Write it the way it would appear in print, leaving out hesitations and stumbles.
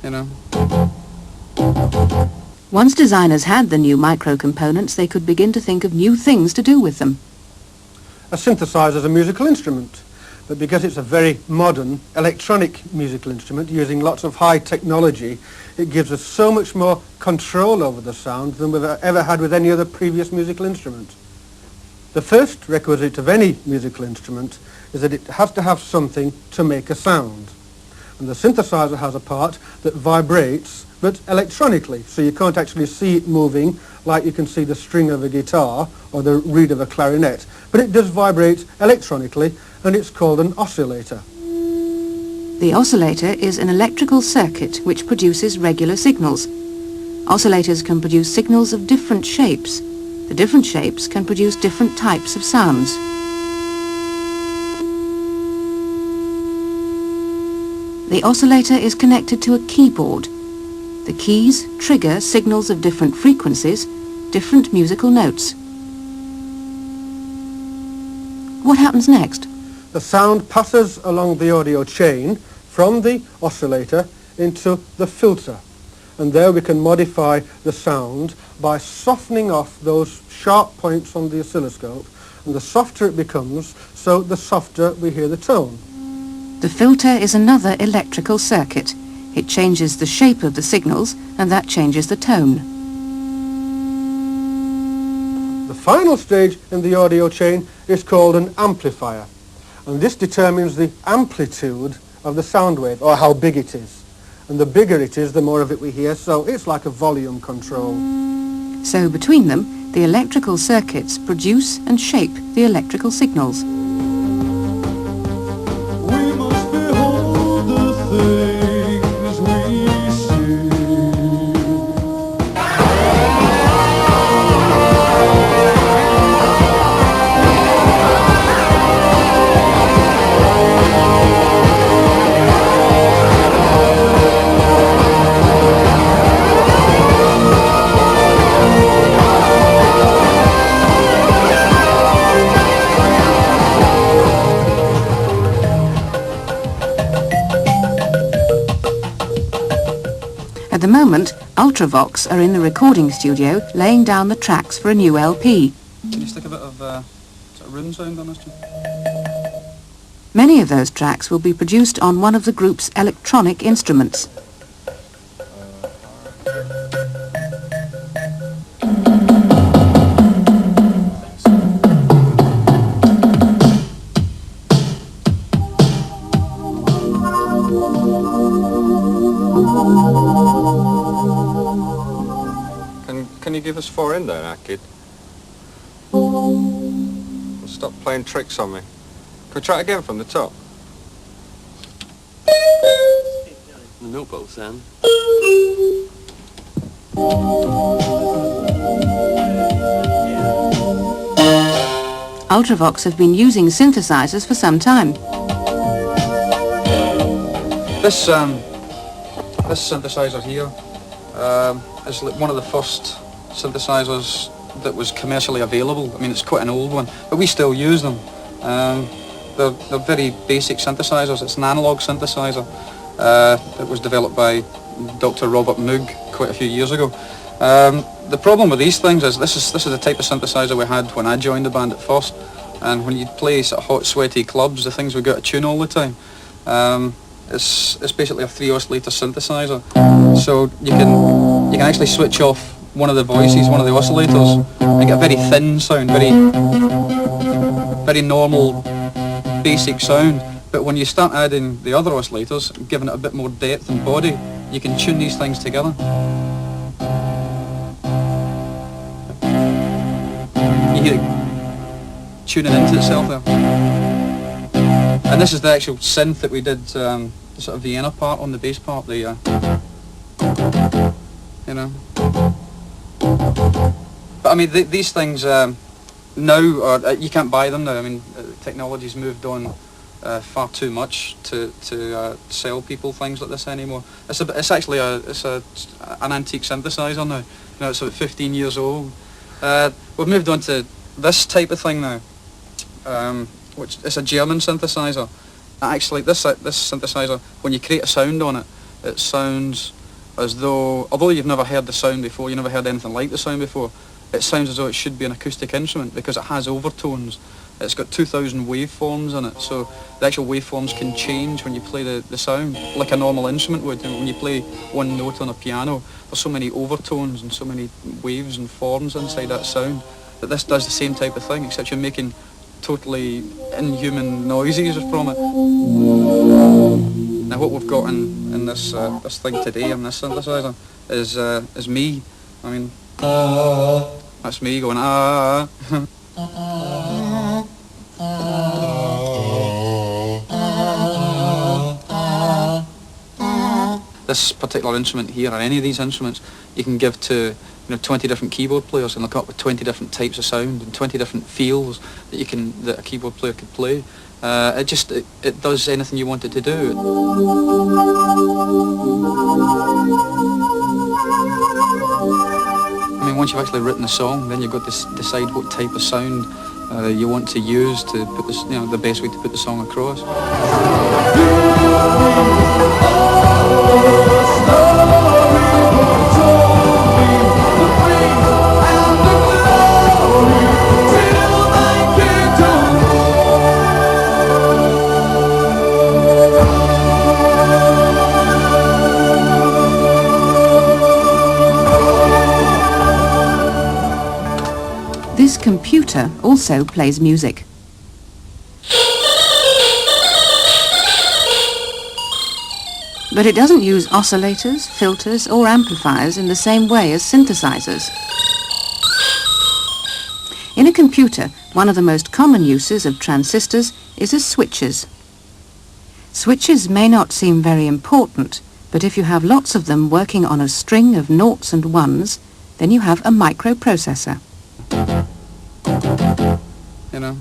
you know. Once designers had the new micro-components, they could begin to think of new things to do with them. A synthesizer is a musical instrument, but because it's a very modern electronic musical instrument using lots of high technology, it gives us so much more control over the sound than we've ever had with any other previous musical instrument. The first requisite of any musical instrument is that it has to have something to make a sound. And the synthesizer has a part that vibrates, but electronically, so you can't actually see it moving like you can see the string of a guitar or the reed of a clarinet, but it does vibrate electronically, and it's called an oscillator. The oscillator is an electrical circuit which produces regular signals. Oscillators can produce signals of different shapes. The different shapes can produce different types of sounds. The oscillator is connected to a keyboard. The keys trigger signals of different frequencies, different musical notes. What happens next? The sound passes along the audio chain from the oscillator into the filter, and there we can modify the sound by softening off those sharp points on the oscilloscope, and the softer it becomes, so the softer we hear the tone. The filter is another electrical circuit. It changes the shape of the signals, and that changes the tone. The final stage in the audio chain is called an amplifier, and this determines the amplitude of the sound wave, or how big it is. And the bigger it is, the more of it we hear, so it's like a volume control. So between them, the electrical circuits produce and shape the electrical signals. At the moment, Ultravox are in the recording studio laying down the tracks for a new LP. Can you stick a bit of sort of room sound on this, Jim? Many of those tracks will be produced on one of the group's electronic instruments. Can you give us 4 in there, kid? Well, stop playing tricks on me. Can we try it again from the top? The note both sound. Ultravox have been using synthesizers for some time. This synthesizer here is like one of the first synthesizers that was commercially available. I mean, it's quite an old one, but we still use them. They're very basic synthesizers. It's an analog synthesizer that was developed by Dr. Robert Moog quite a few years ago. The problem with these things is this is the type of synthesizer we had when I joined the band at first, and when you play sort of hot, sweaty clubs, the things we got to tune all the time. It's basically a 3 oscillator synthesizer, so you can actually switch off one of the voices, one of the oscillators, and get a very thin sound, very normal, basic sound. But when you start adding the other oscillators, giving it a bit more depth and body, you can tune these things together. You hear it tuning into itself there. And this is the actual synth that we did, the sort of Vienna part on the bass part, you know. But I mean, these things now, you can't buy them now. I mean, technology's moved on far too much to sell people things like this anymore. It's actually an antique synthesizer now. You know, it's about 15 years old. We've moved on to this type of thing now, which is a German synthesizer. Actually, this synthesizer, when you create a sound on it, it sounds as though, although you've never heard the sound before, you never heard anything like the sound before, it sounds as though it should be an acoustic instrument because it has overtones. It's got 2,000 waveforms in it, so the actual waveforms can change when you play the sound, like a normal instrument would. And when you play one note on a piano, there's so many overtones and so many waves and forms inside that sound that this does the same type of thing, except you're making totally inhuman noises from it. Now what we've got in this this thing today in this synthesizer is me. I mean, that's me going ah. This particular instrument here, or any of these instruments, you can give to 20 different keyboard players, and they'll come up with 20 different types of sound and 20 different feels that a keyboard player could play. It does anything you want it to do. I mean, once you've actually written a song, then you've got to decide what type of sound you want to use to put this, the best way to put the song across. This computer also plays music. But it doesn't use oscillators, filters or amplifiers in the same way as synthesizers. In a computer, one of the most common uses of transistors is as switches. Switches may not seem very important, but if you have lots of them working on a string of noughts and ones, then you have a microprocessor. You know.